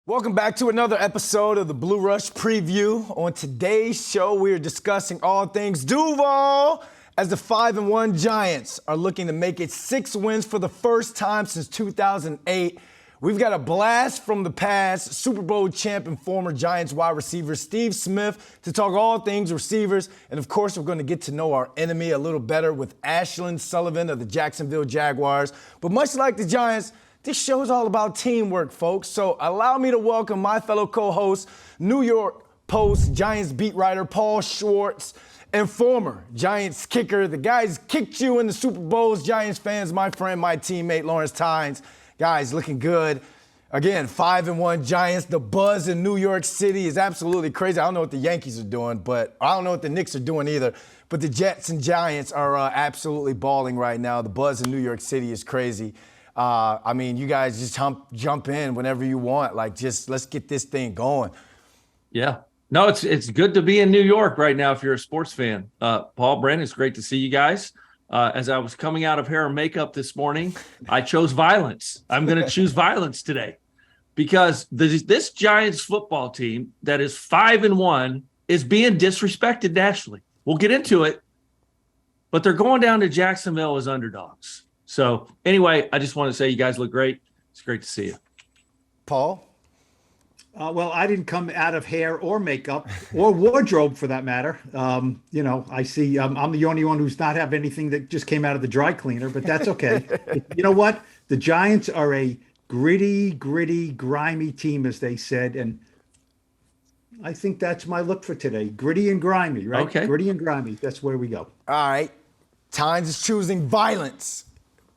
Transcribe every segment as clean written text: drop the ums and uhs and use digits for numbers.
Welcome back to another episode of the Blue Rush Preview. On today's show, we are discussing all things Duval as the 5-1 Giants are looking to make it 6 wins for the first time since 2008. We've got a blast from the past, Super Bowl champ and former Giants wide receiver Steve Smith to talk all things receivers. And of course, we're going to get to know our enemy a little better with Ashlyn Sullivan of the Jacksonville Jaguars. But much like the Giants, this show is all about teamwork, folks. So allow me to welcome my fellow co-host, New York Post Giants beat writer Paul Schwartz, and former Giants kicker, the guys kicked you in the Super Bowls, Giants fans, my friend, my teammate, Lawrence Tynes. Guys, looking good. Again, 5-1 Giants. The buzz in New York City is absolutely crazy. I don't know what the Yankees are doing, but I don't know what the Knicks are doing either. But the Jets and Giants are absolutely balling right now. The buzz in New York City is crazy. You guys just jump in whenever you want. Let's get this thing going. Yeah. No, it's good to be in New York right now if you're a sports fan. Paul, Brandon, it's great to see you guys. As I was coming out of hair and makeup this morning, I chose violence. I'm going to choose violence today because this Giants football team that is 5-1 is being disrespected nationally. We'll get into it, but they're going down to Jacksonville as underdogs. So anyway, I just want to say you guys look great. It's great to see you. Paul? Well, I didn't come out of hair or makeup or wardrobe for that matter. I see I'm the only one who's not have anything that just came out of the dry cleaner, but that's okay. You know what? The Giants are a gritty, grimy team, as they said. And I think that's my look for today. Gritty and grimy, right? Okay. Gritty and grimy. That's where we go. All right. Tynes is choosing violence.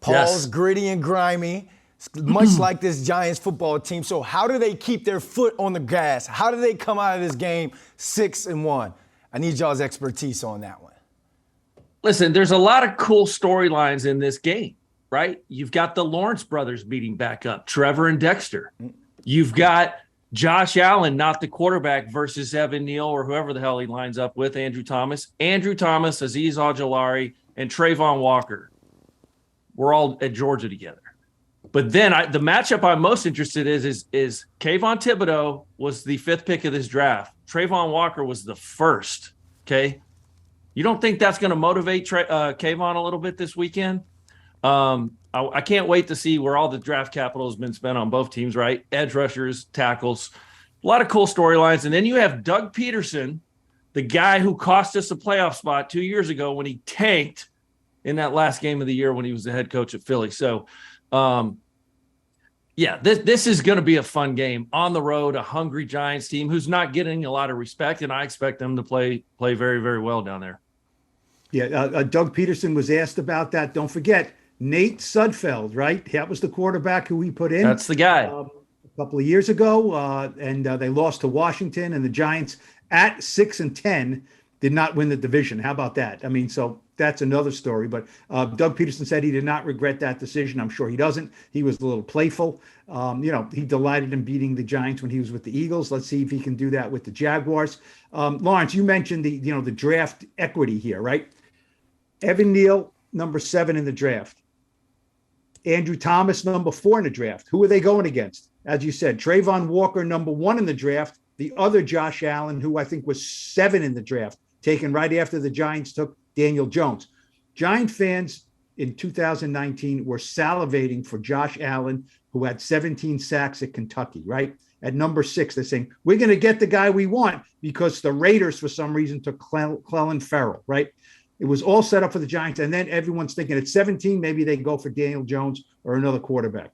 Paul's gritty and grimy. Much like this Giants football team. So how do they keep their foot on the gas? How do they come out of this game 6-1? I need y'all's expertise on that one. Listen, there's a lot of cool storylines in this game, right? You've got the Lawrence brothers beating back up, Trevor and Dexter. You've got Josh Allen, not the quarterback, versus Evan Neal or whoever the hell he lines up with, Andrew Thomas, Azeez Ojulari, and Trayvon Walker. We're all at Georgia together. But then the matchup I'm most interested in is Kayvon Thibodeau was the 5th pick of this draft. Trayvon Walker was the 1st, okay? You don't think that's going to motivate Kayvon a little bit this weekend? I can't wait to see where all the draft capital has been spent on both teams, right? Edge rushers, tackles, a lot of cool storylines. And then you have Doug Peterson, the guy who cost us a playoff spot 2 years ago when he tanked in that last game of the year when he was the head coach at Philly. So, this is going to be a fun game on the road, a hungry Giants team who's not getting a lot of respect, and I expect them to play very, very well down there. Yeah, Doug Peterson was asked about that. Don't forget, Nate Sudfeld, right? That was the quarterback who we put in. That's the guy. A couple of years ago, and they lost to Washington, and the Giants at 6-10 did not win the division. How about that? I mean, so that's another story. But Doug Peterson said he did not regret that decision. I'm sure he doesn't. He was a little playful. He delighted in beating the Giants when he was with the Eagles. Let's see if he can do that with the Jaguars. Lawrence, you mentioned the draft equity here, right? Evan Neal, number 7 in the draft. Andrew Thomas, number 4 in the draft. Who are they going against? As you said, Trayvon Walker, number 1 in the draft. The other Josh Allen, who I think was 7 in the draft, taken right after the Giants took Daniel Jones. Giant fans in 2019 were salivating for Josh Allen, who had 17 sacks at Kentucky, right? At number 6, they're saying, we're going to get the guy we want because the Raiders, for some reason, took Clelin Ferrell, right? It was all set up for the Giants. And then everyone's thinking at 17, maybe they go for Daniel Jones or another quarterback.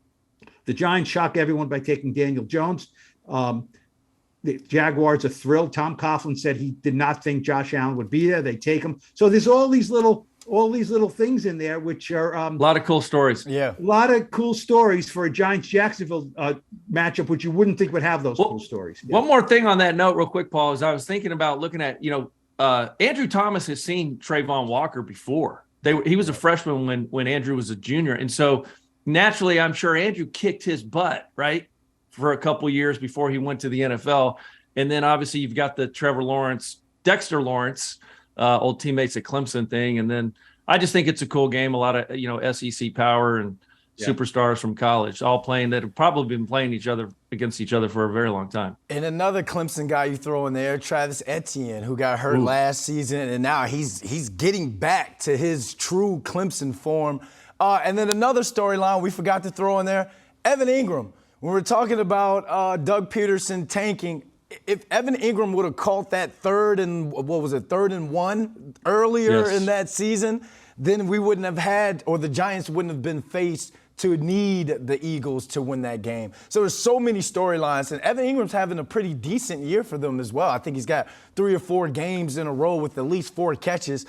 The Giants shock everyone by taking Daniel Jones. The Jaguars are thrilled. Tom Coughlin said he did not think Josh Allen would be there. They take him. So there's all these little things in there, which are a lot of cool stories. Yeah, a lot of cool stories for a Giants-Jacksonville matchup, which you wouldn't think would have those cool stories. Yeah. One more thing on that note, real quick, Paul, is I was thinking about looking at, Andrew Thomas has seen Trayvon Walker before. He was a freshman when Andrew was a junior, and so naturally, I'm sure Andrew kicked his butt, right, for a couple years before he went to the NFL. And then obviously you've got the Trevor Lawrence, Dexter Lawrence, old teammates at Clemson thing. And then I just think it's a cool game, a lot of, SEC power and superstars from college, all playing that have probably been playing against each other for a very long time. And another Clemson guy you throw in there, Travis Etienne, who got hurt last season, and now he's getting back to his true Clemson form. And then another storyline we forgot to throw in there, Evan Ingram. When we're talking about Doug Peterson tanking, if Evan Ingram would have caught that third and 1 earlier in that season, then we wouldn't have had, or the Giants wouldn't have been faced to need the Eagles to win that game. So there's so many storylines, and Evan Ingram's having a pretty decent year for them as well. I think he's got 3 or 4 games in a row with at least 4 catches.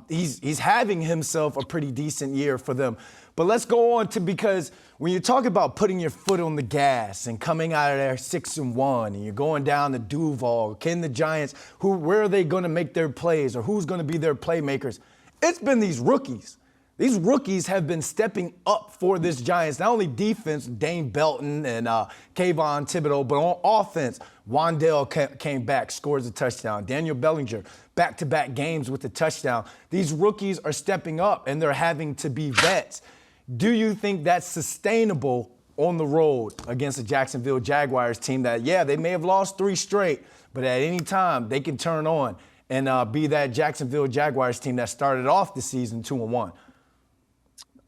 He's having himself a pretty decent year for them. But let's go on to, because when you talk about putting your foot on the gas and coming out of there 6-1, and you're going down to Duval, can the Giants, where are they going to make their plays, or who's going to be their playmakers? It's been these rookies. These rookies have been stepping up for this Giants, not only defense, Dane Belton and Kayvon Thibodeau, but on offense, Wandale came back, scores a touchdown. Daniel Bellinger, back-to-back games with a touchdown. These rookies are stepping up, and they're having to be vets. Do you think that's sustainable on the road against the Jacksonville Jaguars team that, they may have lost 3 straight, but at any time they can turn on and be that Jacksonville Jaguars team that started off the season 2-1?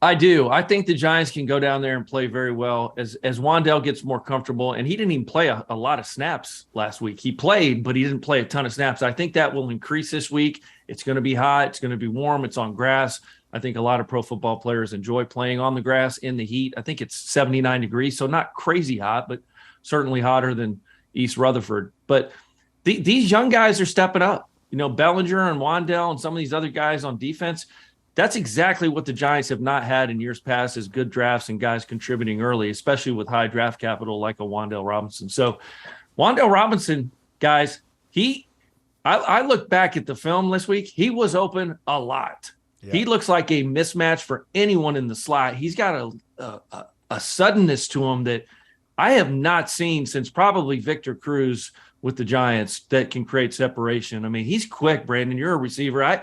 I do. I think the Giants can go down there and play very well as Wandale gets more comfortable. And he didn't even play a lot of snaps last week. He played, but he didn't play a ton of snaps. I think that will increase this week. It's going to be hot. It's going to be warm. It's on grass. I think a lot of pro football players enjoy playing on the grass in the heat. I think it's 79 degrees, so not crazy hot, but certainly hotter than East Rutherford. But these young guys are stepping up. You know, Bellinger and Wandale and some of these other guys on defense, that's exactly what the Giants have not had in years past, is good drafts and guys contributing early, especially with high draft capital like a Wandale Robinson. So Wandale Robinson, guys, I look back at the film this week, he was open a lot. Yeah. He looks like a mismatch for anyone in the slot. He's got a suddenness to him that I have not seen since probably Victor Cruz with the Giants that can create separation. I mean, he's quick, Brandon. You're a receiver.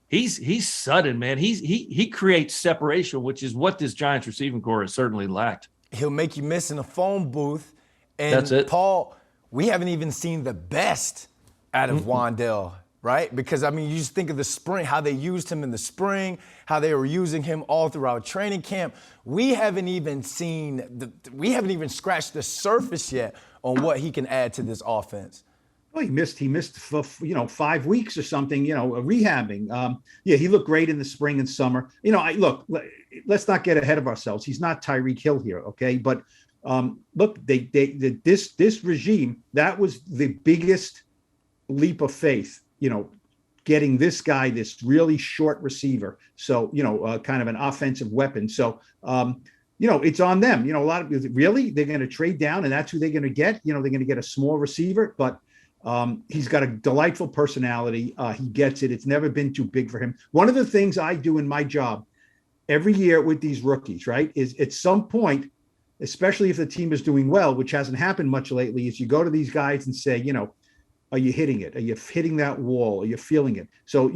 He's sudden, man. He creates separation, which is what this Giants receiving core has certainly lacked. He'll make you miss in a phone booth. And that's it. Paul, we haven't even seen the best out of Wandale, right? Because, I mean, you just think of the spring, how they used him in the spring, how they were using him all throughout training camp. We haven't even scratched the surface yet on what he can add to this offense. Well, he missed for 5 weeks or something, rehabbing. He looked great in the spring and summer. Let's not get ahead of ourselves. He's not Tyreek Hill here, okay? But look, this regime, that was the biggest leap of faith, getting this guy, this really short receiver. So, kind of an offensive weapon. So, it's on them. A lot of really, they're going to trade down, and that's who they're going to get. They're going to get a small receiver, but he's got a delightful personality. He gets it. It's never been too big for him. One of the things I do in my job every year with these rookies, right, is at some point, especially if the team is doing well, which hasn't happened much lately, is you go to these guys and say, are you hitting it? Are you hitting that wall? Are you feeling it? So,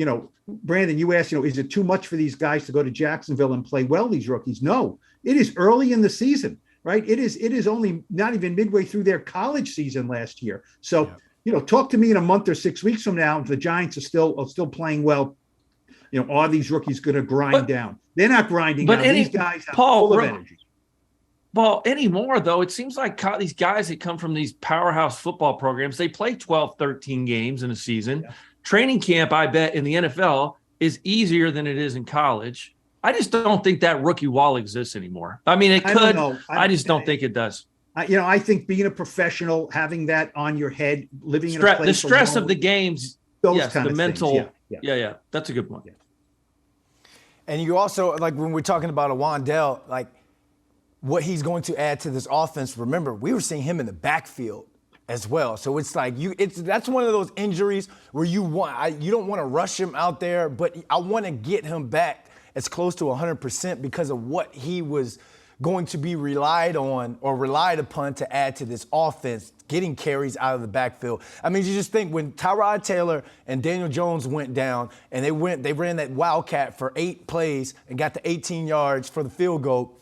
Brandon, you asked, is it too much for these guys to go to Jacksonville and play well, these rookies? No, it is early in the season, right? It is only not even midway through their college season last year. So, talk to me in a month or 6 weeks from now, if the Giants are still playing well, are these rookies going to grind down? They're not grinding down. These guys are full of energy. Well, anymore, though, it seems like these guys that come from these powerhouse football programs, they play 12, 13 games in a season. Yeah. Training camp, I bet, in the NFL is easier than it is in college. I just don't think that rookie wall exists anymore. I mean, it could. I just don't think it does. I think being a professional, having that on your head, living in a place the stress alone, of the games, those kind of mental. Things. Yeah. That's a good point. Yeah. And you also, like when we're talking about a Wandale, like what he's going to add to this offense. Remember, we were seeing him in the backfield as well. So it's like that's one of those injuries where you don't want to rush him out there, but I want to get him back as close to 100% because of what he was going to be relied upon to add to this offense, getting carries out of the backfield. I mean, you just think when Tyrod Taylor and Daniel Jones went down and they ran that wildcat for 8 plays and got to 18 yards for the field goal,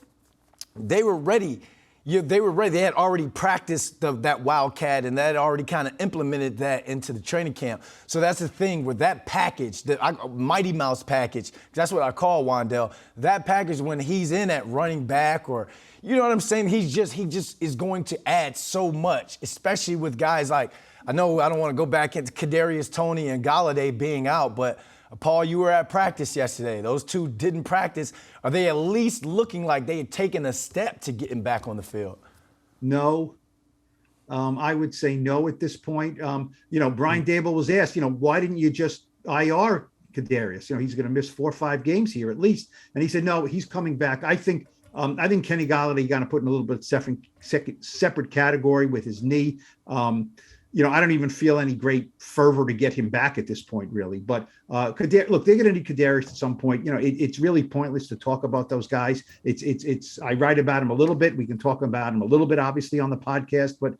they were ready. They were ready. They had already practiced that Wildcat, and they had already kind of implemented that into the training camp. So that's the thing with that package, Mighty Mouse package, that's what I call Wandell. That package, when he's in at running back, or you know what I'm saying, he just is going to add so much, especially with guys like, I know I don't want to go back into Kadarius Toney and Galladay being out, but Paul, you were at practice yesterday. Those two didn't practice. Are they at least looking like they had taken a step to getting back on the field? No. I would say no at this point. Brian Dable was asked, why didn't you just IR Kadarius? He's going to miss 4 or 5 games here at least. And he said, no, he's coming back. I think Kenny Galladay got to put in a little bit separate category with his knee. I don't even feel any great fervor to get him back at this point, really. But look, they're going to need Kadarius at some point. It's really pointless to talk about those guys. I write about him a little bit. We can talk about him a little bit, obviously, on the podcast. But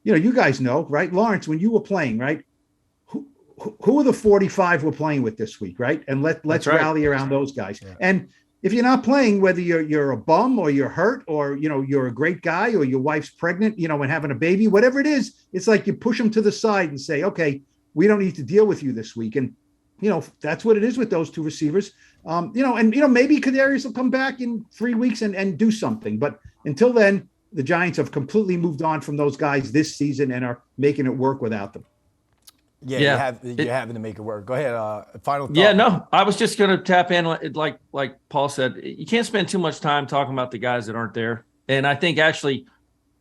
you guys know, right, Lawrence, when you were playing, right? Who are the 45 we're playing with this week, right? And let's rally around those guys. Yeah. And if you're not playing, whether you're a bum or you're hurt or, you're a great guy or your wife's pregnant, and having a baby, whatever it is, it's like you push them to the side and say, okay, we don't need to deal with you this week. And, that's what it is with those two receivers. Maybe Kadarius will come back in 3 weeks and do something. But until then, the Giants have completely moved on from those guys this season and are making it work without them. Yeah, you're having to make it work. Go ahead. Final thought. Yeah, no, I was just going to tap in, like Paul said, you can't spend too much time talking about the guys that aren't there. And I think actually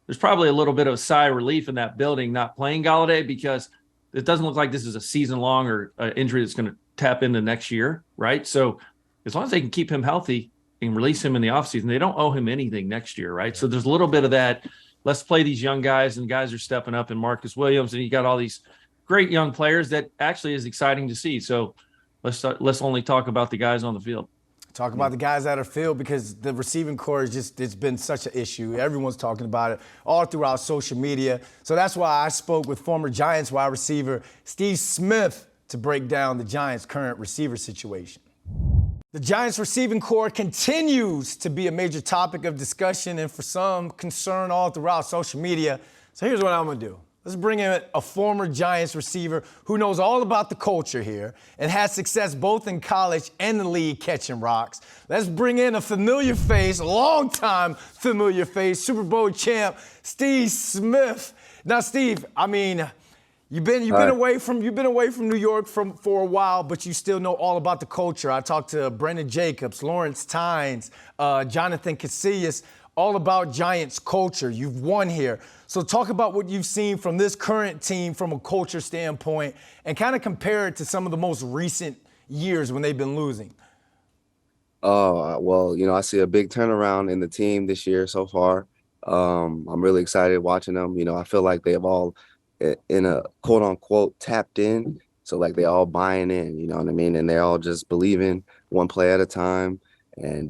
there's probably a little bit of a sigh of relief in that building not playing Galladay, because it doesn't look like this is a season long or injury that's going to tap into next year, right? So as long as they can keep him healthy and release him in the offseason, they don't owe him anything next year, right? So there's a little bit of that. Let's play these young guys, and guys are stepping up, and Marcus Williams, and you got all these great young players that actually is exciting to see. So let's only talk about the guys on the field. Talk about the guys that are field, because the receiving core it's been such an issue. Everyone's talking about it all throughout social media. So that's why I spoke with former Giants wide receiver Steve Smith to break down the Giants' current receiver situation. The Giants receiving core continues to be a major topic of discussion and for some concern all throughout social media. So here's what I'm going to do. Let's bring in a former Giants receiver who knows all about the culture here and had success both in college and the league catching rocks. Let's bring in a familiar face, longtime familiar face, Super Bowl champ, Steve Smith. Now, Steve, I mean, you've been away from New York for a while, but you still know all about the culture. I talked to Brendan Jacobs, Lawrence Tynes, Jonathan Casillas, all about Giants culture. You've won here. So talk about what you've seen from this current team from a culture standpoint and kind of compare it to some of the most recent years when they've been losing. Oh, well, I see a big turnaround in the team this year so far. I'm really excited watching them. I feel like they have all in a quote unquote tapped in. So like they all buying in, you know what I mean? And they're all just believing one play at a time and,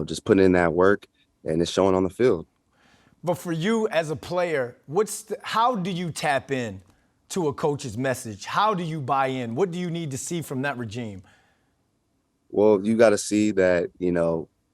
just putting in that work, and it's showing on the field. But for you as a player, how do you tap in to a coach's message? How do you buy in? What do you need to see from that regime? Well, you got to see that,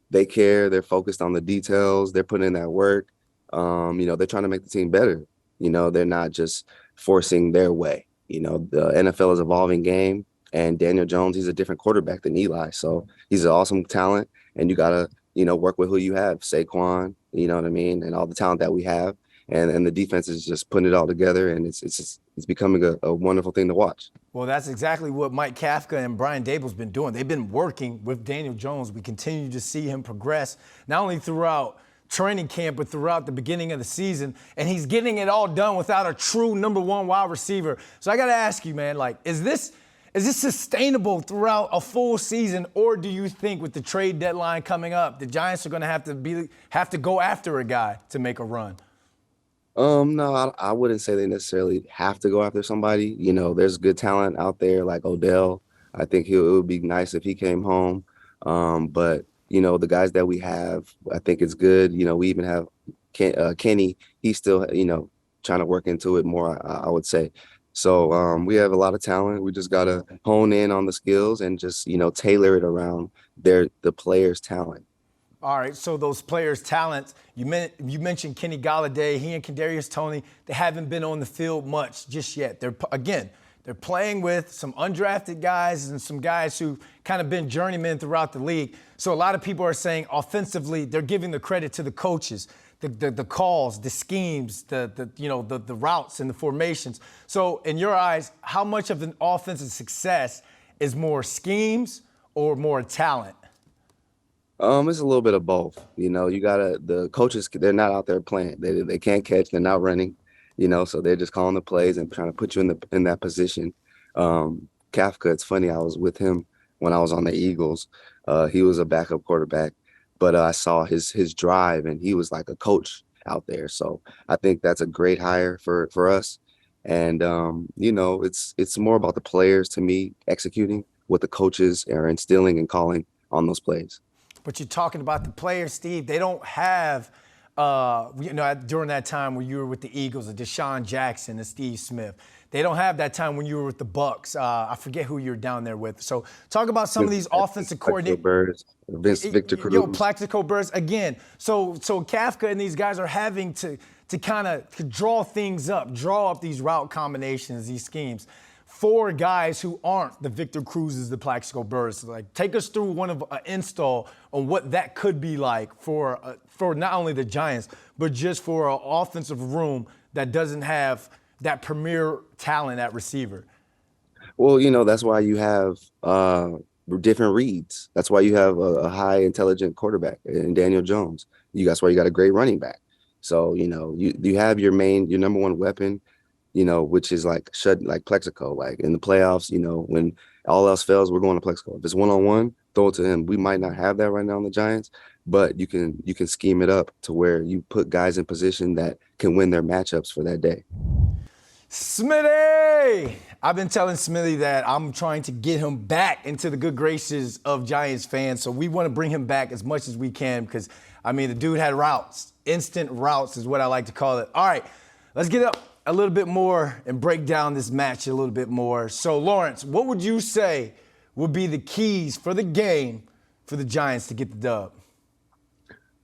they care. They're focused on the details. They're putting in that work. They're trying to make the team better. They're not just forcing their way. The NFL is an evolving game, and Daniel Jones, he's a different quarterback than Eli. So he's an awesome talent, and you got to, work with who you have, Saquon, you know what I mean, and all the talent that we have. And the defense is just putting it all together, and it's becoming a wonderful thing to watch. Well, that's exactly what Mike Kafka and Brian Dable's been doing. They've been working with Daniel Jones. We continue to see him progress, not only throughout training camp, but throughout the beginning of the season. And he's getting it all done without a true number one wide receiver. So I got to ask you, man, is this sustainable throughout a full season, or do you think with the trade deadline coming up, the Giants are going to have to go after a guy to make a run? No, I wouldn't say they necessarily have to go after somebody. There's good talent out there like Odell. I think it would be nice if he came home. But the guys that we have, I think it's good. We even have Kenny. He's still, trying to work into it more, I would say. So we have a lot of talent. We just got to hone in on the skills and just, tailor it around the players' talent. All right, so those players' talents, you mentioned Kenny Golladay, he and Kadarius Toney, they haven't been on the field much just yet. They're playing with some undrafted guys and some guys who've kind of been journeymen throughout the league. So a lot of people are saying offensively, they're giving the credit to the coaches, the calls, the schemes, the routes and the formations. So in your eyes, how much of an offensive success is more schemes or more talent? It's a little bit of both. The coaches, they're not out there playing. They can't catch, they're not running, so they're just calling the plays and trying to put you in that position. Kafka, it's funny, I was with him when I was on the Eagles. He was a backup quarterback, but I saw his drive, and he was like a coach out there. So I think that's a great hire for us. And it's more about the players, to me, executing what the coaches are instilling and calling on those plays. But you're talking about the players, Steve. They don't have, during that time when you were with the Eagles, a Deshaun Jackson and Steve Smith. They don't have that time when you were with the Bucks. I forget who you're down there with. So talk about some of these offensive coordinators. Victor Cruz. Plaxico Burress again. So Kafka and these guys are having to kind of draw things up, draw up these route combinations, these schemes, for guys who aren't the Victor Cruzes, the Plaxico Burress. Like, take us through one of an install on what that could be like for not only the Giants, but just for an offensive room that doesn't have that premier talent at receiver. Well, that's why you have different reads. That's why you have a high intelligent quarterback in Daniel Jones. That's why you got a great running back. So, you have your number one weapon, which is like Plexico. Like in the playoffs, when all else fails, we're going to Plexico. If it's one-on-one, throw it to him. We might not have that right now on the Giants, but you can scheme it up to where you put guys in position that can win their matchups for that day. Smitty! I've been telling Smitty that I'm trying to get him back into the good graces of Giants fans, so we want to bring him back as much as we can because, the dude had routes. Instant routes is what I like to call it. All right, let's get up a little bit more and break down this match a little bit more. So, Lawrence, what would you say would be the keys for the game for the Giants to get the dub?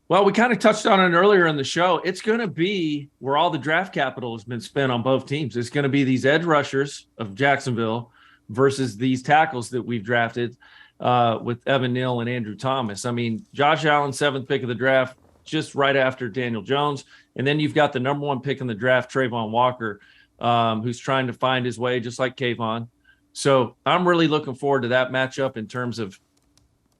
Well, we kind of touched on it earlier in the show. It's going to be where all the draft capital has been spent on both teams. It's going to be these edge rushers of Jacksonville versus these tackles that we've drafted with Evan Neal and Andrew Thomas. Josh Allen, 7th pick of the draft, just right after Daniel Jones. And then you've got the number 1 pick in the draft, Trayvon Walker, who's trying to find his way just like Kayvon. So I'm really looking forward to that matchup in terms of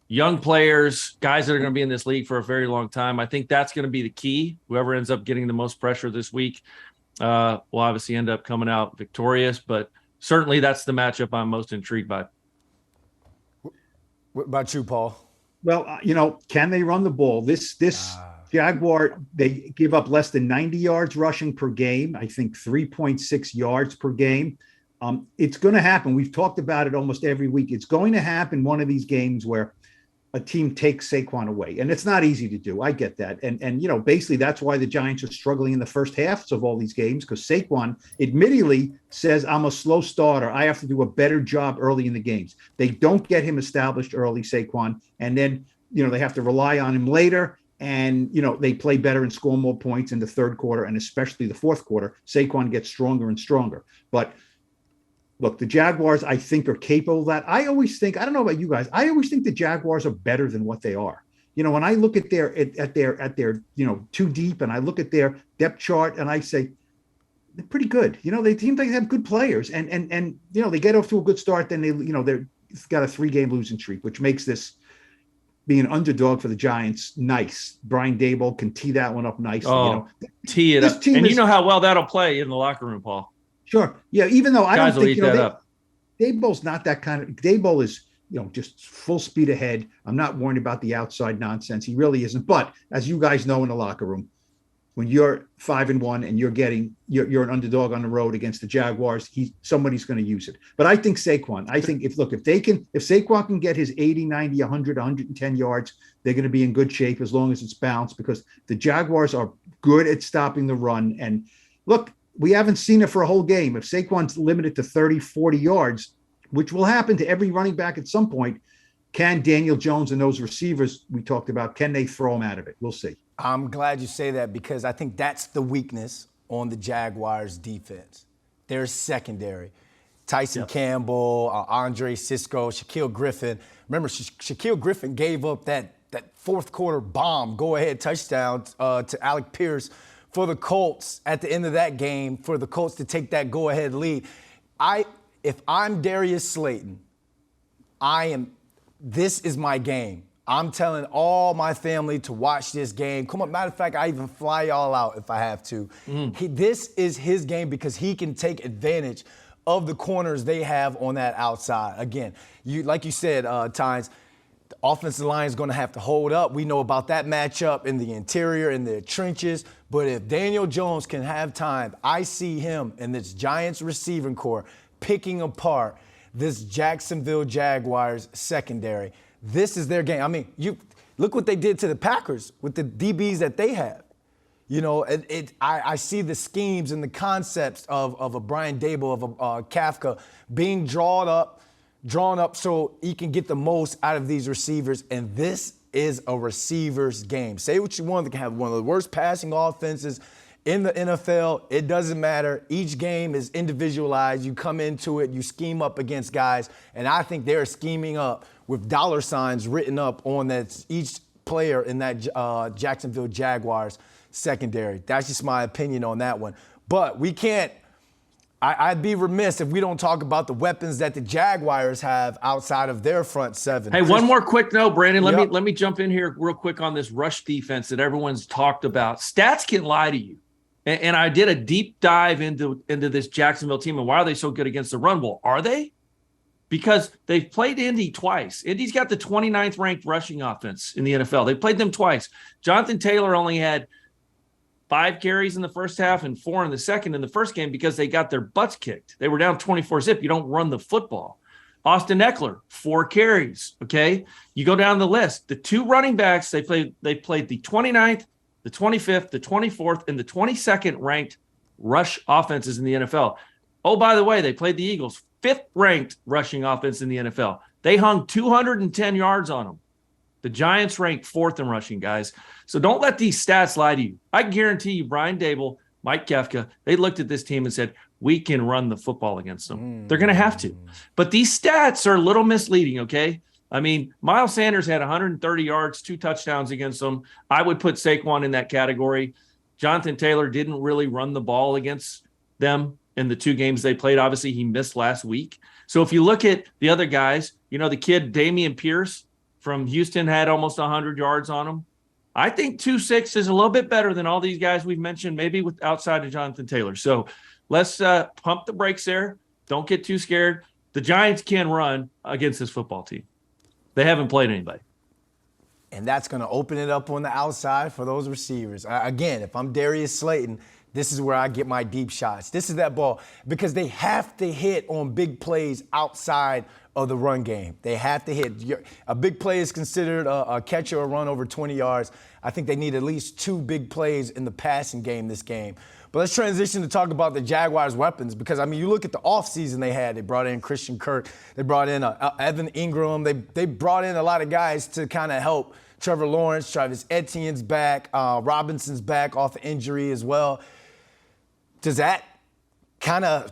young players, guys that are going to be in this league for a very long time. I think that's going to be the key. Whoever ends up getting the most pressure this week will obviously end up coming out victorious, but certainly that's the matchup I'm most intrigued by. What about you, Paul? Well, can they run the ball? This Jaguar, they give up less than 90 yards rushing per game. I think 3.6 yards per game. It's going to happen. We've talked about it almost every week. It's going to happen one of these games where a team takes Saquon away. And it's not easy to do. I get that. And basically that's why the Giants are struggling in the first halves of all these games, because Saquon admittedly says, I'm a slow starter. I have to do a better job early in the games. They don't get him established early, Saquon. And then, they have to rely on him later. And, they play better and score more points in the third quarter. And especially the fourth quarter, Saquon gets stronger and stronger. But look, the Jaguars, I think, are capable of that. I always think, I don't know about you guys, I always think the Jaguars are better than what they are. When I look at their too deep, and I look at their depth chart, and I say they're pretty good. They seem like they have good players, and they get off to a good start. Then they've got a 3-game losing streak, which makes this being an underdog for the Giants nice. Brian Daboll can tee that one up nicely. Tee it up, and you know how well that'll play in the locker room, Paul. Sure. Yeah. Even though I don't think, up. Daboll's not that kind of, Daboll is, just full speed ahead. I'm not worried about the outside nonsense. He really isn't. But as you guys know in the locker room, when you're 5-1 and you're an underdog on the road against the Jaguars, somebody's going to use it. But I think Saquon, if Saquon can get his 80, 90, 100, 110 yards, they're going to be in good shape as long as it's balanced, because the Jaguars are good at stopping the run. And look, we haven't seen it for a whole game. If Saquon's limited to 30, 40 yards, which will happen to every running back at some point, can Daniel Jones and those receivers we talked about, can they throw him out of it? We'll see. I'm glad you say that because I think that's the weakness on the Jaguars defense. Their secondary. Tyson Campbell, Andre Cisco, Shaquille Griffin. Remember, Shaquille Griffin gave up that fourth quarter bomb, go-ahead touchdown to Alec Pierce for the Colts at the end of that game, for the Colts to take that go-ahead lead. If I'm Darius Slayton, this is my game. I'm telling all my family to watch this game. Come on, matter of fact, I even fly y'all out if I have to. This is his game because he can take advantage of the corners they have on that outside. Again, like you said, Tynes, the offensive line is going to have to hold up. We know about that matchup in the interior, in the trenches. But if Daniel Jones can have time, I see him and this Giants receiving core picking apart this Jacksonville Jaguars secondary. This is their game. I mean, you look what they did to the Packers with the DBs that they have. You know, I see the schemes and the concepts of a Brian Dable, of a Kafka being drawn up so he can get the most out of these receivers. And this is a receiver's game. Say what you want, they can have one of the worst passing offenses in the NFL. It doesn't matter. Each game is individualized. You come into it, you scheme up against guys, and I think they're scheming up with dollar signs written up on that each player in that Jacksonville Jaguars secondary. That's just my opinion on that one. But we can't – I'd be remiss if we don't talk about the weapons that the Jaguars have outside of their front seven. Hey, one more quick note, Brandon. Let me jump in here real quick on this rush defense that everyone's talked about. Stats can lie to you. And I did a deep dive into this Jacksonville team and why are they so good against the run? Well, are they? Because they've played Indy twice. Indy's got the 29th ranked rushing offense in the NFL. They played them twice. Jonathan Taylor only had 5 carries in the first half and 4 in the second in the first game because they got their butts kicked. They were down 24-zip. You don't run the football. Austin Eckler, 4 carries, okay? You go down the list. The 2 running backs, they played the 29th, the 25th, the 24th, and the 22nd ranked rush offenses in the NFL. Oh, by the way, they played the Eagles, 5th ranked rushing offense in the NFL. They hung 210 yards on them. The Giants ranked 4th in rushing, guys. So don't let these stats lie to you. I guarantee you, Brian Dable, Mike Kafka, they looked at this team and said, we can run the football against them. They're going to have to. But these stats are a little misleading, okay? I mean, Miles Sanders had 130 yards, 2 touchdowns against them. I would put Saquon in that category. Jonathan Taylor didn't really run the ball against them in the 2 games they played. Obviously, he missed last week. So if you look at the other guys, you know, the kid Dameon Pierce from Houston had almost 100 yards on him. I think 2-6 is a little bit better than all these guys we've mentioned, maybe with outside of Jonathan Taylor. So let's pump the brakes there. Don't get too scared. The Giants can run against this football team. They haven't played anybody. And that's going to open it up on the outside for those receivers. Again, if I'm Darius Slayton, this is where I get my deep shots. This is that ball because they have to hit on big plays outside of the run game. They have to hit. A big play is considered a catch or a run over 20 yards. I think they need at least 2 big plays in the passing game this game. But let's transition to talk about the Jaguars' weapons because, I mean, you look at the offseason they had. They brought in Christian Kirk. They brought in Evan Ingram. They brought in a lot of guys to kind of help Trevor Lawrence. Travis Etienne's back. Robinson's back off injury as well. Does that kind of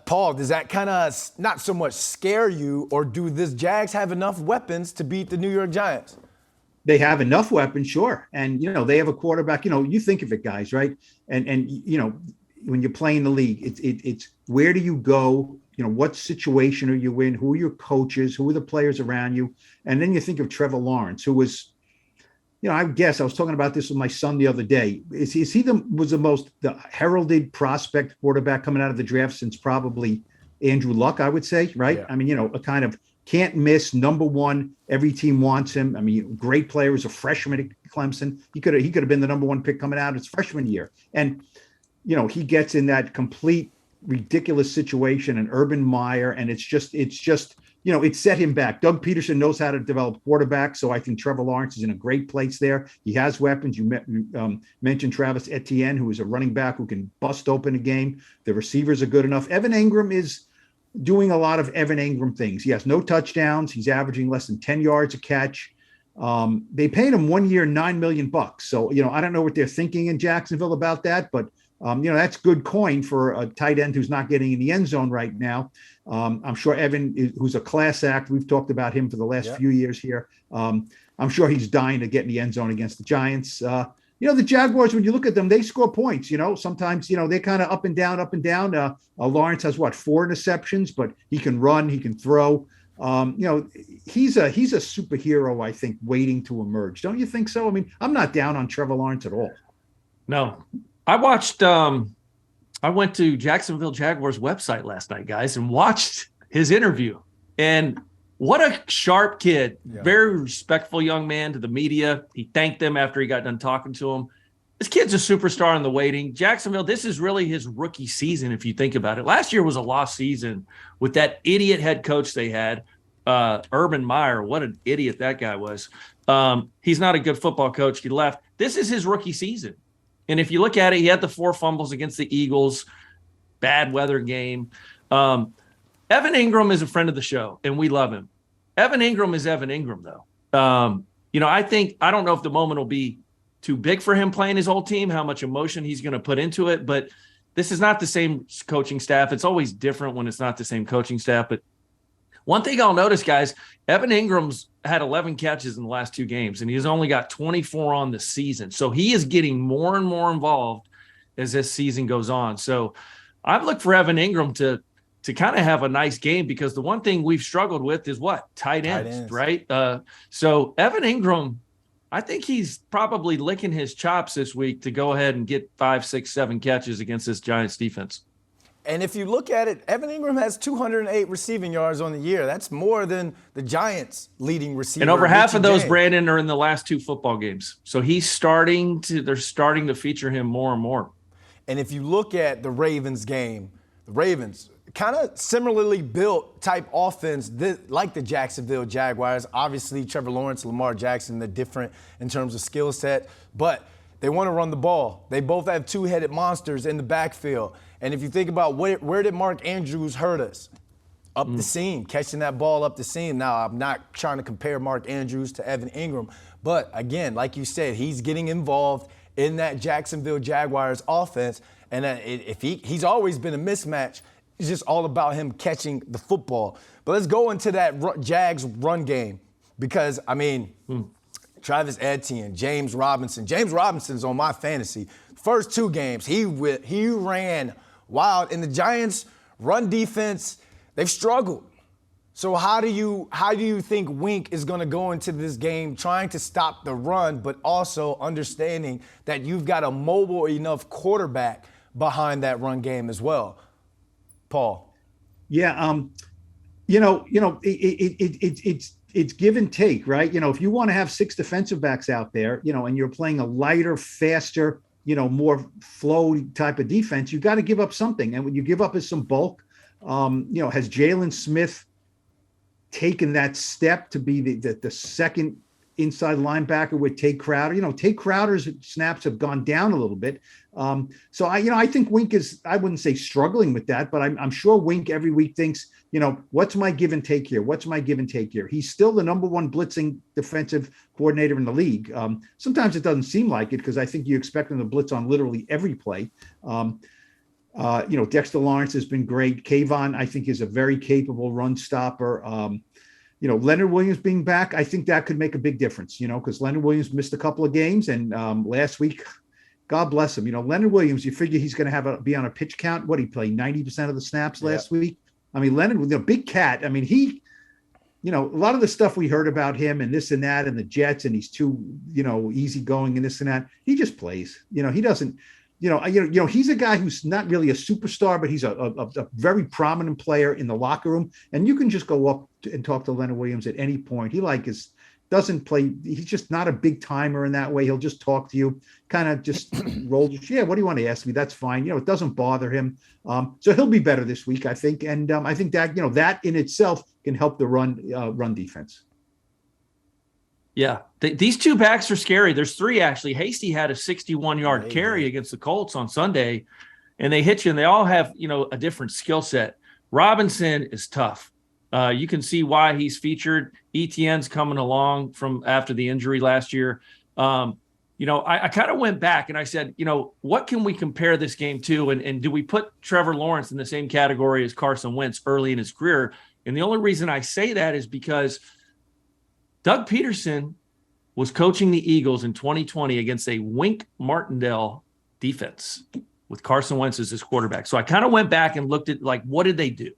not so much scare you, or do this Jags have enough weapons to beat the New York Giants? They have enough weapons, sure. And, you know, they have a quarterback. You know, you think of it, guys, right? And you know, when you're playing the league, it's where do you go? You know, what situation are you in? Who are your coaches? Who are the players around you? And then you think of Trevor Lawrence, who was, you know, I was talking about this with my son the other day. Was the most heralded prospect quarterback coming out of the draft since probably Andrew Luck, I would say, right? Yeah. I mean, you know, a kind of can't miss, number one. Every team wants him. I mean, great player as a freshman at Clemson. He could have been the number 1 pick coming out his freshman year. And, you know, he gets in that complete ridiculous situation, and Urban Meyer, and it's just, you know, it set him back. Doug Peterson knows how to develop quarterbacks, so I think Trevor Lawrence is in a great place there. He has weapons. You mentioned Travis Etienne, who is a running back who can bust open a game. The receivers are good enough. Evan Ingram is doing a lot of Evan Ingram things. He has no touchdowns. He's averaging less than 10 yards a catch. They paid him 1 year, $9 million. So, I don't know what they're thinking in Jacksonville about that, but that's good coin for a tight end who's not getting in the end zone right now. I'm sure Evan, who's a class act, we've talked about him for the last few years here. I'm sure he's dying to get in the end zone against the Giants. The Jaguars, when you look at them, they score points. Sometimes, they're kind of up and down, up and down. Lawrence has 4 interceptions, but he can run, he can throw. He's a superhero, I think, waiting to emerge. Don't you think so? I mean, I'm not down on Trevor Lawrence at all. No, I watched, I went to Jacksonville Jaguars website last night, guys, and watched his interview. And what a sharp kid, very respectful young man to the media. He thanked them after he got done talking to him. This kid's a superstar in the waiting. Jacksonville, this is really his rookie season, if you think about it. Last year was a lost season with that idiot head coach they had, Urban Meyer. What an idiot that guy was. He's not a good football coach. He left. This is his rookie season. And if you look at it, he had the 4 fumbles against the Eagles, bad weather game. Evan Ingram is a friend of the show, and we love him. Evan Ingram is Evan Ingram, though. I don't know if the moment will be too big for him playing his old team, how much emotion he's going to put into it. But this is not the same coaching staff. It's always different when it's not the same coaching staff. But one thing I'll notice, guys, Evan Ingram's had 11 catches in the last 2 games, and he's only got 24 on the season. So he is getting more and more involved as this season goes on. So I've looked for Evan Ingram to kind of have a nice game, because the one thing we've struggled with is what? Tight ends. Right? So Evan Ingram, I think he's probably licking his chops this week to go ahead and get 5, 6, 7 catches against this Giants defense. And if you look at it, Evan Ingram has 208 receiving yards on the year. That's more than the Giants' leading receiver. And over half of those, Brandon, are in the last 2 football games. So they're starting to feature him more and more. And if you look at the Ravens game, the Ravens kind of similarly built type offense like the Jacksonville Jaguars. Obviously, Trevor Lawrence, Lamar Jackson, they're different in terms of skill set, but they want to run the ball. They both have 2-headed monsters in the backfield. And if you think about where did Mark Andrews hurt us? Up the seam, catching that ball up the seam. Now, I'm not trying to compare Mark Andrews to Evan Ingram, but again, like you said, he's getting involved in that Jacksonville Jaguars offense. And if he's always been a mismatch, it's just all about him catching the football. But let's go into that Jags run game, because, Travis Etienne, James Robinson. James Robinson's on my fantasy. First 2 games, he ran wild. And the Giants' run defense, they've struggled. So how do you think Wink is going to go into this game trying to stop the run, but also understanding that you've got a mobile enough quarterback behind that run game as well? Paul. Yeah, it's give and take, right? If you want to have 6 defensive backs out there, and you're playing a lighter, faster, more flow type of defense, you got to give up something. And what you give up is some bulk. Has Jalen Smith taken that step to be the second inside linebacker with Tate Crowder? Tate Crowder's snaps have gone down a little bit. So I think Wink is, I wouldn't say struggling with that, but I'm sure Wink every week thinks, what's my give and take here? What's my give and take here? He's still the number 1 blitzing defensive coordinator in the league. Sometimes it doesn't seem like it, because I think you expect him to blitz on literally every play. Dexter Lawrence has been great. Kayvon, I think, is a very capable run stopper. Leonard Williams being back, I think that could make a big difference, because Leonard Williams missed a couple of games, and last week, God bless him. Leonard Williams, you figure he's going to be on a pitch count. What, he played 90% of the snaps last week? Leonard, big cat. He, a lot of the stuff we heard about him and this and that and the Jets, and he's too, easygoing and this and that. He just plays. He doesn't. He's a guy who's not really a superstar, but he's a very prominent player in the locker room. And you can just go up and talk to Leonard Williams at any point. He doesn't play. He's just not a big timer in that way. He'll just talk to you, kind of just roll. Yeah, what do you want to ask me? That's fine. It doesn't bother him. So he'll be better this week, I think. And I think that, that in itself can help the run defense. Yeah, these 2 backs are scary. There's 3, actually. Hasty had a 61-yard carry against the Colts on Sunday, and they hit you, and they all have, a different skill set. Robinson is tough. You can see why he's featured. Etienne's coming along from after the injury last year. I kind of went back and I said, what can we compare this game to? And do we put Trevor Lawrence in the same category as Carson Wentz early in his career? And the only reason I say that is because Doug Peterson was coaching the Eagles in 2020 against a Wink Martindale defense with Carson Wentz as his quarterback. So I kind of went back and looked at, what did they do?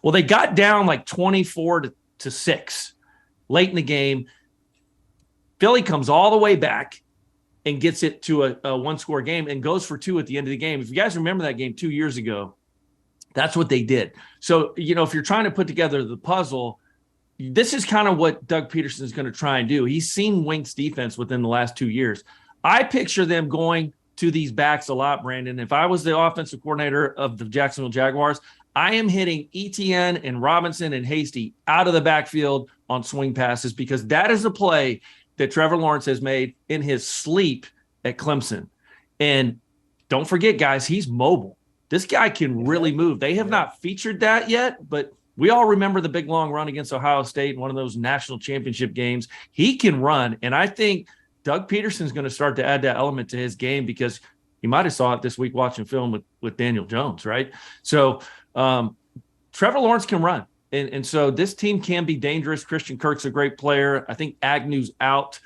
Well, they got down 24-6 late in the game. Philly comes all the way back and gets it to a one-score game and goes for 2 at the end of the game. If you guys remember that game 2 years ago, that's what they did. So, if you're trying to put together the puzzle, this is kind of what Doug Peterson is going to try and do. He's seen Wink's defense within the last 2 years. I picture them going to these backs a lot, Brandon. If I was the offensive coordinator of the Jacksonville Jaguars, I am hitting Etienne and Robinson and Hasty out of the backfield on swing passes, because that is a play that Trevor Lawrence has made in his sleep at Clemson. And don't forget, guys, he's mobile. This guy can really move. They have not featured that yet, but we all remember the big long run against Ohio State in one of those national championship games. He can run, and I think Doug Peterson's going to start to add that element to his game, because he might have saw it this week watching film with Daniel Jones, right? So Trevor Lawrence can run. And so this team can be dangerous. Christian Kirk's a great player. I think Agnew's out.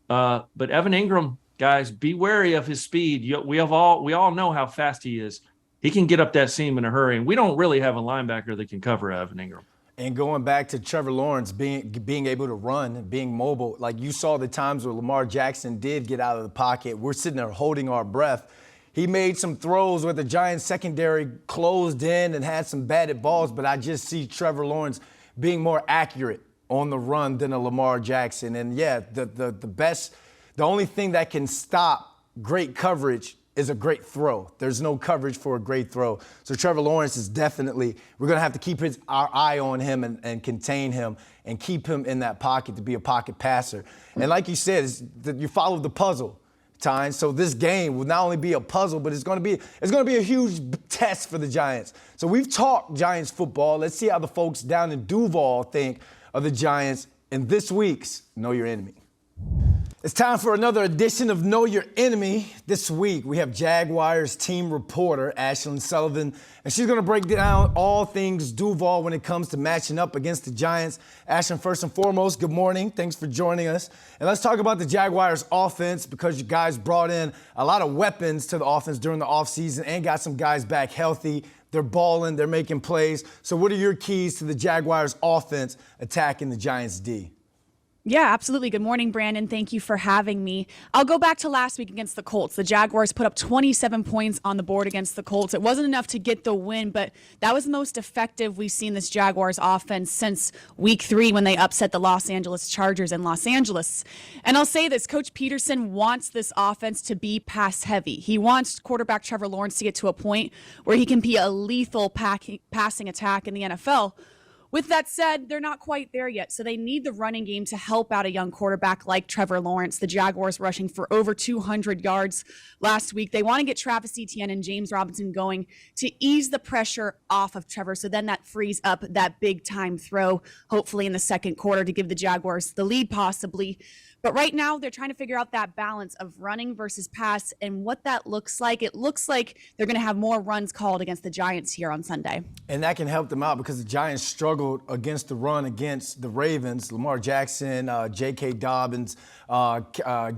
But Evan Ingram, guys, be wary of his speed. We all know how fast he is. He can get up that seam in a hurry. And we don't really have a linebacker that can cover Evan Ingram. And going back to Trevor Lawrence being able to run and being mobile, like you saw the times where Lamar Jackson did get out of the pocket, we're sitting there holding our breath. He made some throws where the Giants secondary closed in and had some batted balls, but I just see Trevor Lawrence being more accurate on the run than a Lamar Jackson. And the only thing that can stop great coverage is a great throw. There's no coverage for a great throw. So Trevor Lawrence is definitely, we're going to have to keep our eye on him and contain him and keep him in that pocket to be a pocket passer. And like you said, you follow the puzzle, Tynes. So this game will not only be a puzzle, but it's going to be a huge test for the Giants. So we've talked Giants football. Let's see how the folks down in Duval think of the Giants in this week's Know Your Enemy. It's time for another edition of Know Your Enemy. This week, we have Jaguars team reporter, Ashlyn Sullivan, and she's going to break down all things Duval when it comes to matching up against the Giants. Ashlyn, first and foremost, good morning. Thanks for joining us. And let's talk about the Jaguars offense, because you guys brought in a lot of weapons to the offense during the offseason and got some guys back healthy. They're balling, they're making plays. So what are your keys to the Jaguars offense attacking the Giants D? Yeah, absolutely. Good morning, Brandon. Thank you for having me. I'll go back to last week against the Colts. The Jaguars put up 27 points on the board against the Colts. It wasn't enough to get the win, but that was the most effective we've seen this Jaguars offense since week 3 when they upset the Los Angeles Chargers in Los Angeles. And I'll say this, Coach Peterson wants this offense to be pass heavy. He wants quarterback Trevor Lawrence to get to a point where he can be a lethal passing attack in the NFL. With that said, they're not quite there yet, so they need the running game to help out a young quarterback like Trevor Lawrence. The Jaguars rushing for over 200 yards last week. They want to get Travis Etienne and James Robinson going to ease the pressure off of Trevor, so then that frees up that big-time throw, hopefully in the second quarter, to give the Jaguars the lead possibly. But right now, they're trying to figure out that balance of running versus pass and what that looks like. It looks like they're going to have more runs called against the Giants here on Sunday. And that can help them out, because the Giants struggled against the run against the Ravens. Lamar Jackson, J.K. Dobbins,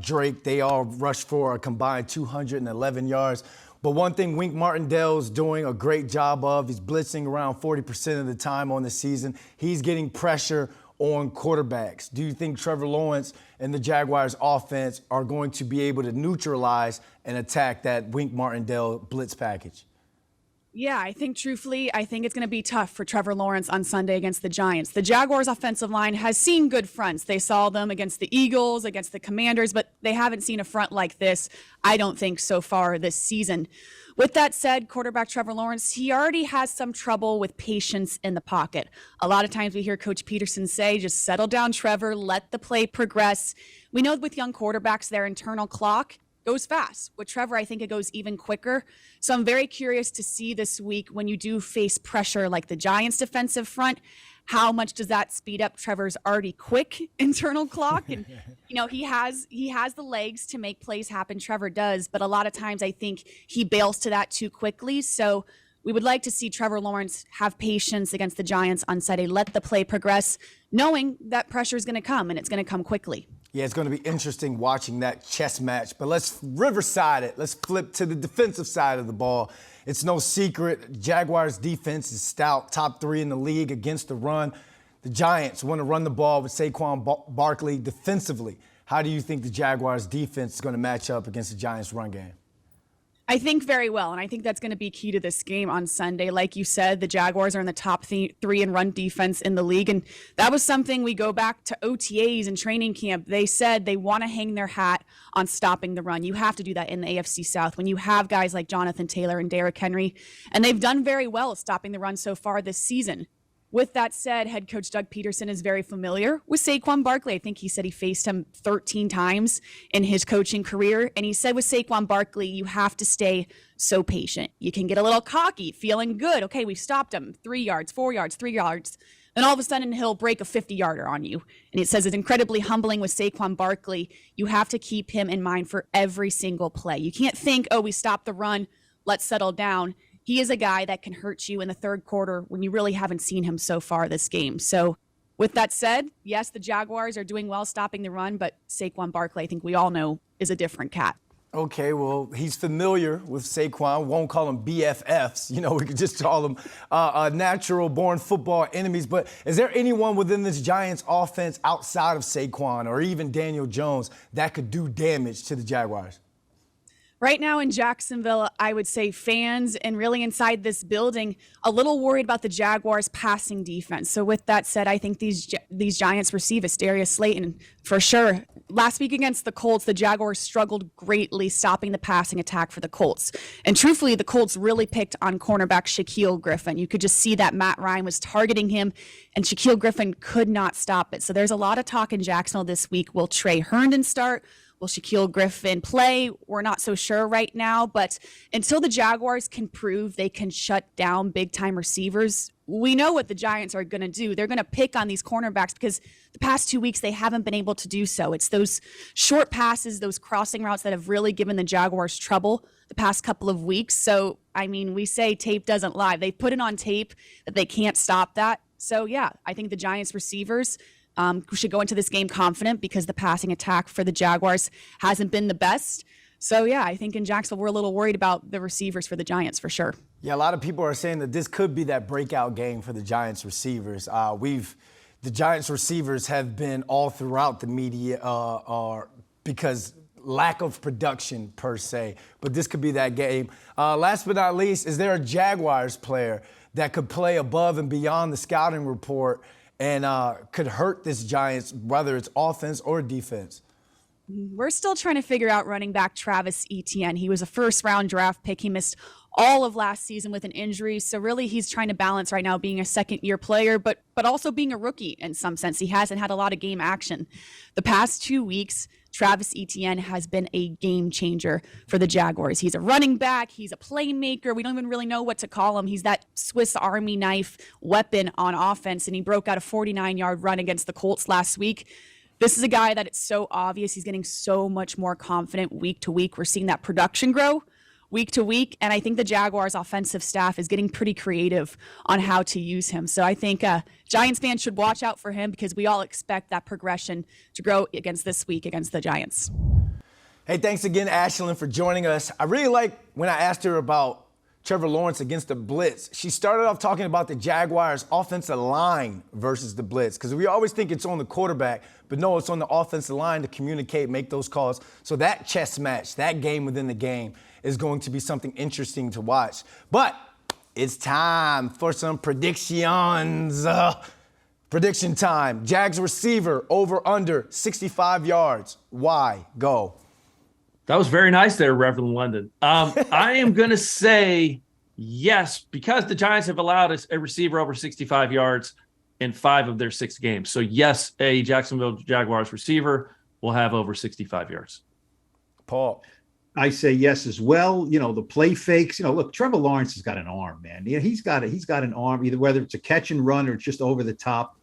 Drake, they all rushed for a combined 211 yards. But one thing Wink Martindale's doing a great job of, he's blitzing around 40% of the time on the season. He's getting pressure on quarterbacks. Do you think Trevor Lawrence and the Jaguars offense are going to be able to neutralize and attack that Wink Martindale blitz package? Yeah, I think truthfully, it's going to be tough for Trevor Lawrence on Sunday against the Giants. The Jaguars offensive line has seen good fronts. They saw them against the Eagles, against the Commanders, but they haven't seen a front like this, I don't think, so far this season. With that said, quarterback Trevor Lawrence, he already has some trouble with patience in the pocket. A lot of times we hear Coach Peterson say, just settle down, Trevor, let the play progress. We know with young quarterbacks, their internal clock goes fast. With Trevor, I think it goes even quicker. So I'm very curious to see this week when you do face pressure like the Giants defensive front, how much does that speed up Trevor's already quick internal clock? And, he has the legs to make plays happen. Trevor does, but a lot of times I think he bails to that too quickly. So we would like to see Trevor Lawrence have patience against the Giants on Sunday, let the play progress, knowing that pressure is going to come and it's going to come quickly. Yeah, it's going to be interesting watching that chess match. But let's Riverside it. Let's flip to the defensive side of the ball. It's no secret, Jaguars defense is stout, top 3 in the league against the run. The Giants want to run the ball with Saquon Barkley defensively. How do you think the Jaguars defense is going to match up against the Giants run game? I think very well, and I think that's going to be key to this game on Sunday. Like you said, the Jaguars are in the top 3 in run defense in the league, and that was something we go back to OTAs and training camp. They said they want to hang their hat on stopping the run. You have to do that in the AFC South when you have guys like Jonathan Taylor and Derrick Henry, and they've done very well stopping the run so far this season. With that said, head coach Doug Peterson is very familiar with Saquon Barkley. I think he said he faced him 13 times in his coaching career. And he said with Saquon Barkley, you have to stay so patient. You can get a little cocky, feeling good. Okay, we've stopped him 3 yards, 4 yards, 3 yards. Then all of a sudden he'll break a 50-yarder on you. And it says it's incredibly humbling with Saquon Barkley. You have to keep him in mind for every single play. You can't think, oh, we stopped the run, let's settle down. He is a guy that can hurt you in the third quarter when you really haven't seen him so far this game. So with that said, yes, the Jaguars are doing well stopping the run, but Saquon Barkley, I think we all know, is a different cat. Okay, well, he's familiar with Saquon. Won't call him BFFs. We could just call them natural-born football enemies. But is there anyone within this Giants offense outside of Saquon or even Daniel Jones that could do damage to the Jaguars? Right now in Jacksonville, I would say fans and really inside this building, a little worried about the Jaguars' passing defense. So with that said, I think these Giants receive Darius Slayton for sure. Last week against the Colts, the Jaguars struggled greatly stopping the passing attack for the Colts. And truthfully, the Colts really picked on cornerback Shaquille Griffin. You could just see that Matt Ryan was targeting him, and Shaquille Griffin could not stop it. So there's a lot of talk in Jacksonville this week. Will Trey Herndon start? Will Shaquille Griffin play? We're not so sure right now, but until the Jaguars can prove they can shut down big-time receivers, we know what the Giants are going to do. They're going to pick on these cornerbacks because the past 2 weeks they haven't been able to do so. It's those short passes, those crossing routes that have really given the Jaguars trouble the past couple of weeks. So, we say tape doesn't lie. They put it on tape that they can't stop that. So, yeah, I think the Giants receivers should go into this game confident because the passing attack for the Jaguars hasn't been the best. So, yeah, I think in Jacksonville, we're a little worried about the receivers for the Giants for sure. Yeah, a lot of people are saying that this could be that breakout game for the Giants receivers. The Giants receivers have been all throughout the media because lack of production per se, but this could be that game. Last but not least, is there a Jaguars player that could play above and beyond the scouting report and could hurt this Giants, whether it's offense or defense? We're still trying to figure out running back Travis Etienne. He was a first-round draft pick. He missed all of last season with an injury. So really he's trying to balance right now being a second-year player, but also being a rookie in some sense. He hasn't had a lot of game action. The past 2 weeks, Travis Etienne has been a game changer for the Jaguars. He's a running back. He's a playmaker. We don't even really know what to call him. He's that Swiss Army knife weapon on offense, and he broke out a 49-yard run against the Colts last week. This is a guy that it's so obvious he's getting so much more confident week to week. We're seeing that production grow week to week, and I think the Jaguars' offensive staff is getting pretty creative on how to use him. So I think Giants fans should watch out for him because we all expect that progression to grow this week against the Giants. Hey, thanks again, Ashlyn, for joining us. I really like when I asked her about Trevor Lawrence against the blitz. She started off talking about the Jaguars' offensive line versus the blitz because we always think it's on the quarterback, but no, it's on the offensive line to communicate, make those calls. So that chess match, that game within the game is going to be something interesting to watch. But it's time for some predictions. Prediction time. Jags receiver over under 65 yards. Why? Go. That was very nice there, Reverend London. I am going to say yes, because the Giants have allowed a receiver over 65 yards in 5 of their 6 games. So, yes, a Jacksonville Jaguars receiver will have over 65 yards. Paul. I say yes as well. The play fakes. Look, Trevor Lawrence has got an arm, man. He's got an arm, either whether it's a catch and run or it's just over the top.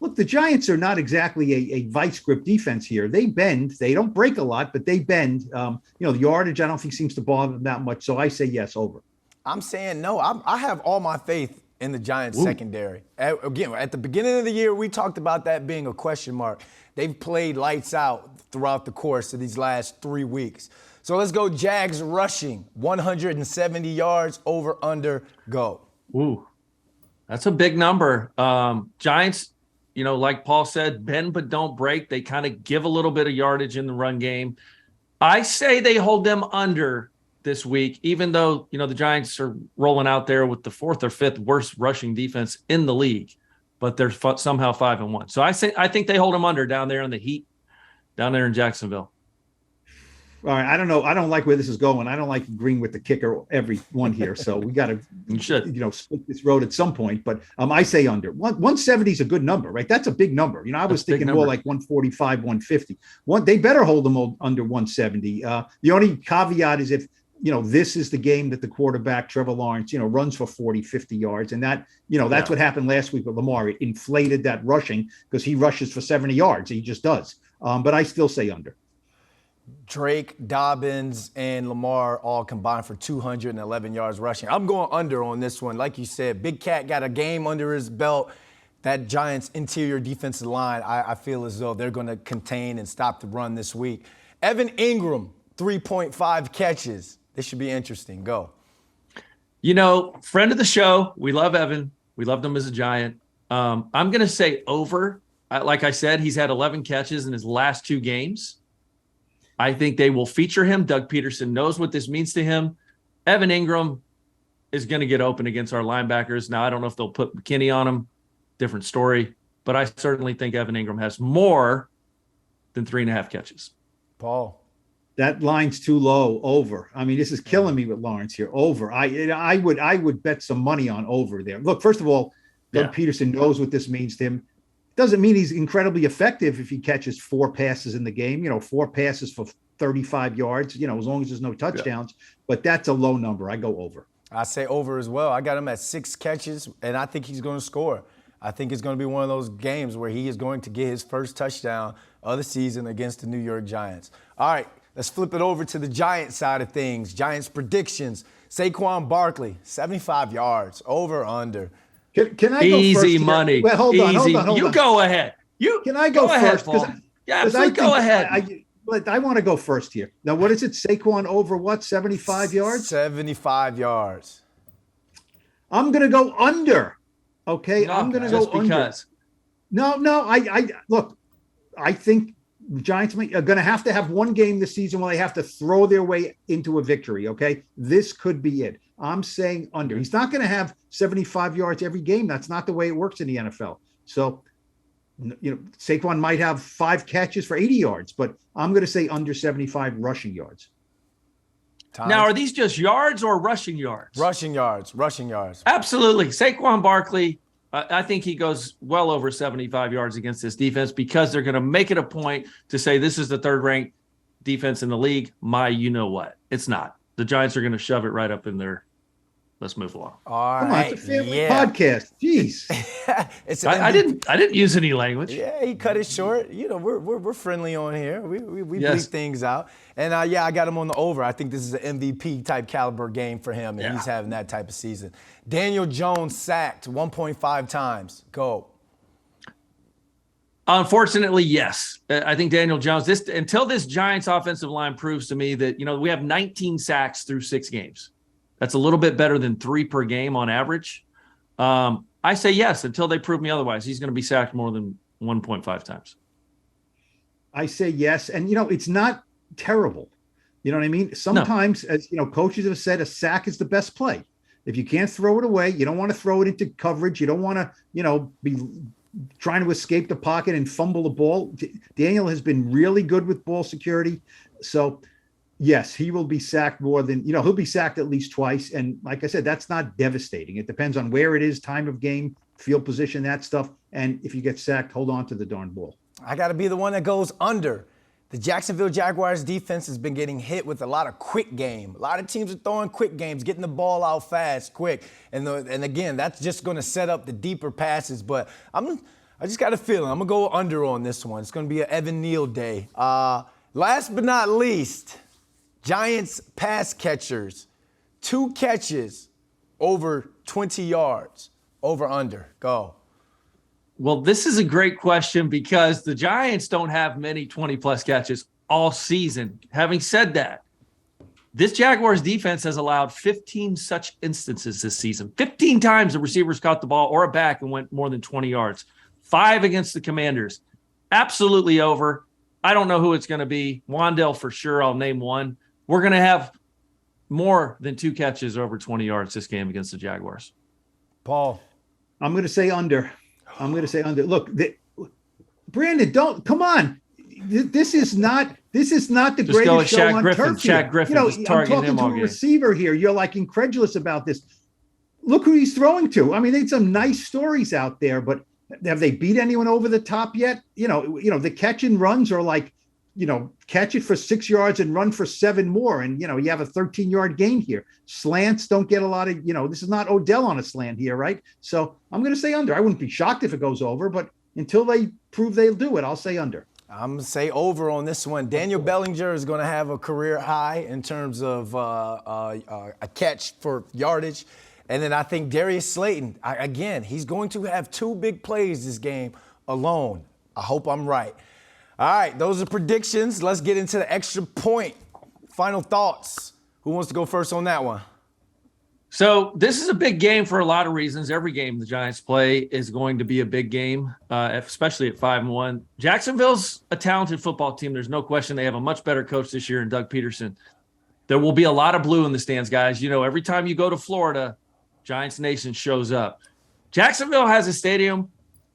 Look, the Giants are not exactly a vice grip defense here. They bend. They don't break a lot, but they bend. The yardage I don't think seems to bother them that much. So I say yes, over. I'm saying no. I have all my faith in the Giants secondary. Again, at the beginning of the year, we talked about that being a question mark. They've played lights out throughout the course of these last 3 weeks. So let's go Jags rushing, 170 yards, over, under, go. Ooh, that's a big number. Giants, like Paul said, bend but don't break. They kind of give a little bit of yardage in the run game. I say they hold them under this week, even though, the Giants are rolling out there with the 4th or 5th worst rushing defense in the league, but they're somehow 5-1. So I think they hold them under down there in the heat, down there in Jacksonville. All right, I don't know. I don't like where this is going. I don't like agreeing with the kicker every one here. So we got to, split this road at some point. But I say under. 170 is a good number, right? That's a big number. I was thinking more like 145, 150. They better hold them under 170. The only caveat is if, this is the game that the quarterback, Trevor Lawrence, runs for 40, 50 yards. And that, that's what happened last week with Lamar. It inflated that rushing because he rushes for 70 yards. He just does. But I still say under. Drake, Dobbins, and Lamar all combined for 211 yards rushing. I'm going under on this one. Like you said, Big Cat got a game under his belt. That Giants interior defensive line, I feel as though they're going to contain and stop the run this week. Evan Ingram, 3.5 catches. This should be interesting. Go. Friend of the show. We love Evan. We loved him as a Giant. I'm going to say over. Like I said, he's had 11 catches in his last 2 games. I think they will feature him. Doug Peterson knows what this means to him. Evan Ingram is going to get open against our linebackers. Now, I don't know if they'll put McKinney on him. Different story. But I certainly think Evan Ingram has more than 3.5 catches. Paul. That line's too low. Over. I mean, this is killing me with Lawrence here. Over. I would bet some money on over there. Look, first of all, Doug Peterson knows what this means to him. Doesn't mean he's incredibly effective if he catches 4 passes in the game, 4 passes for 35 yards, as long as there's no touchdowns. Yeah. But that's a low number. I go over. I say over as well. I got him at 6 catches, and I think he's going to score. I think it's going to be one of those games where he is going to get his first touchdown of the season against the New York Giants. All right, let's flip it over to the Giants side of things. Giants predictions. Saquon Barkley, 75 yards, over, under. Can I go easy first money? Well, hold on. You go ahead. Can I go first? Go ahead. But I want to go first here. Now, what is it? Saquon over what? 75 yards? 75 yards. I'm going to go under. Okay, I'm going to go under. No. I look. I think the Giants are going to have one game this season where they have to throw their way into a victory. Okay, this could be it. I'm saying under. He's not going to have 75 yards every game. That's not the way it works in the NFL. So, Saquon might have 5 catches for 80 yards, but I'm going to say under 75 rushing yards. Tynes? Now, are these just yards or rushing yards? Rushing yards. Absolutely. Saquon Barkley, I think he goes well over 75 yards against this defense because they're going to make it a point to say this is the 3rd-ranked defense in the league. You-know-what. It's not. The Giants are going to shove it right up in there. Let's move along. All Come right. on, it's a family podcast. Jeez. I didn't use any language. Yeah, he cut it short. We're friendly on here. We Yes. bleep things out. And I got him on the over. I think this is an MVP type caliber game for him, and he's having that type of season. Daniel Jones sacked 1.5 times. Go. Unfortunately, yes. I think Daniel Jones, until this Giants offensive line proves to me that, we have 19 sacks through 6 games. That's a little bit better than 3 per game on average. I say yes until they prove me otherwise. He's going to be sacked more than 1.5 times. I say yes. And, it's not terrible. You know what I mean? Sometimes, as coaches have said, a sack is the best play. If you can't throw it away, you don't want to throw it into coverage. You don't want to, be trying to escape the pocket and fumble the ball. Daniel has been really good with ball security. So, yes, he will be sacked more than, he'll be sacked at least twice. And like I said, that's not devastating. It depends on where it is, time of game, field position, that stuff. And if you get sacked, hold on to the darn ball. I got to be the one that goes under. The Jacksonville Jaguars defense has been getting hit with a lot of quick game. A lot of teams are throwing quick games, getting the ball out fast, quick. And again, that's just going to set up the deeper passes. But I just got a feeling I'm going to go under on this one. It's going to be an Evan Neal day. Last but not least, Giants pass catchers. 2 catches over 20 yards. Over, under. Go. Well, this is a great question because the Giants don't have many 20-plus catches all season. Having said that, this Jaguars defense has allowed 15 such instances this season. 15 times the receivers caught the ball or a back and went more than 20 yards. 5 against the Commanders. Absolutely over. I don't know who it's going to be. Wandale for sure. I'll name one. We're going to have more than 2 catches over 20 yards this game against the Jaguars. Paul. I'm going to say under. Look, Brandon, come on. This is not the greatest show on turf here. Shaq Griffin. I'm talking to a receiver here. You're like incredulous about this. Look who he's throwing to. I mean, there's some nice stories out there, but have they beat anyone over the top yet? You know, the catch and runs are like, catch it for 6 yards and run for 7 more. And, you have a 13-yard gain here. Slants don't get a lot of, this is not Odell on a slant here, right? So I'm going to say under. I wouldn't be shocked if it goes over, but until they prove they'll do it, I'll say under. I'm going to say over on this one. Daniel Bellinger is going to have a career high in terms of a catch for yardage. And then I think Darius Slayton, again, he's going to have 2 big plays this game alone. I hope I'm right. All right, those are predictions. Let's get into the extra point. Final thoughts. Who wants to go first on that one? So this is a big game for a lot of reasons. Every game the Giants play is going to be a big game, especially at 5-1. Jacksonville's a talented football team. There's no question they have a much better coach this year in Doug Peterson. There will be a lot of blue in the stands, guys. Every time you go to Florida, Giants Nation shows up. Jacksonville has a stadium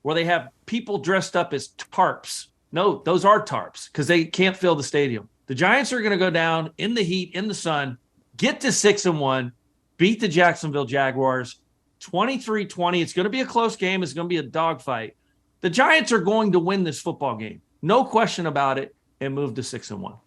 where they have people dressed up as tarps. No, those are tarps because they can't fill the stadium. The Giants are going to go down in the heat, in the sun, get to 6-1, beat the Jacksonville Jaguars 23-20. It's going to be a close game. It's going to be a dogfight. The Giants are going to win this football game. No question about it, and move to 6-1. All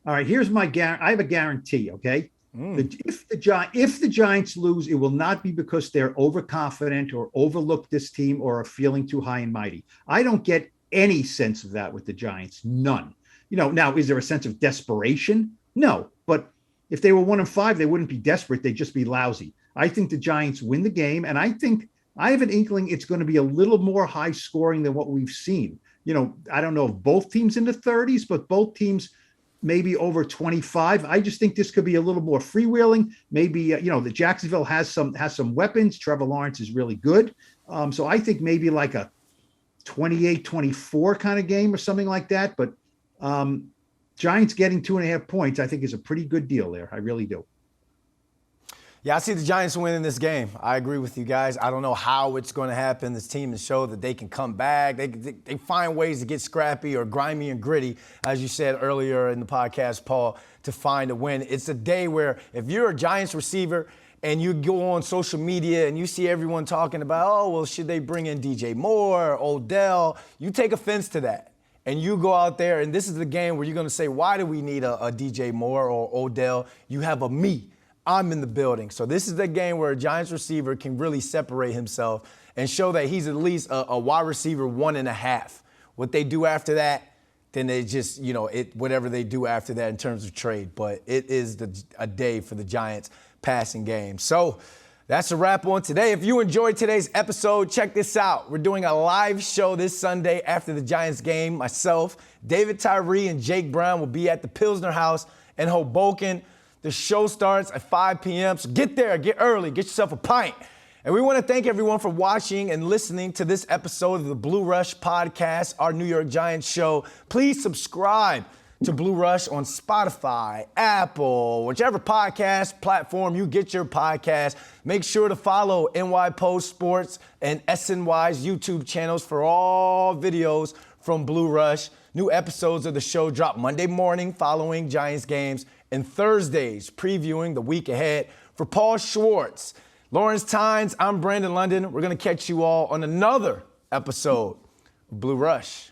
right, here's my guarantee. I have a guarantee, okay? If the Giants lose, it will not be because they're overconfident or overlooked this team or are feeling too high and mighty. I don't get any sense of that with the Giants. None. Now, is there a sense of desperation? No. But if they were 1-5, they wouldn't be desperate. They'd just be lousy. I think the Giants win the game, and I have an inkling it's going to be a little more high scoring than what we've seen. I don't know if both teams in the 30s, but both teams maybe over 25. I just think this could be a little more freewheeling. Maybe, the Jacksonville has some weapons. Trevor Lawrence is really good. So I think maybe like a 28-24 kind of game or something like that. But Giants getting 2.5 points, I think is a pretty good deal there. I really do. Yeah, I see the Giants winning this game. I agree with you guys. I don't know how it's going to happen. This team has showed that they can come back. They find ways to get scrappy or grimy and gritty, as you said earlier in the podcast, Paul, to find a win. It's a day where if you're a Giants receiver and you go on social media and you see everyone talking about, should they bring in DJ Moore, Odell? You take offense to that. And you go out there, and this is the game where you're going to say, why do we need a DJ Moore or Odell? You have a me. I'm in the building. So this is the game where a Giants receiver can really separate himself and show that he's at least a wide receiver 1.5. What they do after that, then they just, whatever they do after that in terms of trade. But it is a day for the Giants passing game. So that's a wrap on today. If you enjoyed today's episode, check this out. We're doing a live show this Sunday after the Giants game. Myself, David Tyree, and Jake Brown will be at the Pilsner House in Hoboken. The show starts at 5 p.m., so get there, get early, get yourself a pint. And we want to thank everyone for watching and listening to this episode of the Blue Rush Podcast, our New York Giants show. Please subscribe to Blue Rush on Spotify, Apple, whichever podcast platform you get your podcast. Make sure to follow NY Post Sports and SNY's YouTube channels for all videos from Blue Rush. New episodes of the show drop Monday morning following Giants games and Thursdays previewing the week ahead. For Paul Schwartz, Lawrence Tynes, I'm Brandon London. We're going to catch you all on another episode of Blue Rush.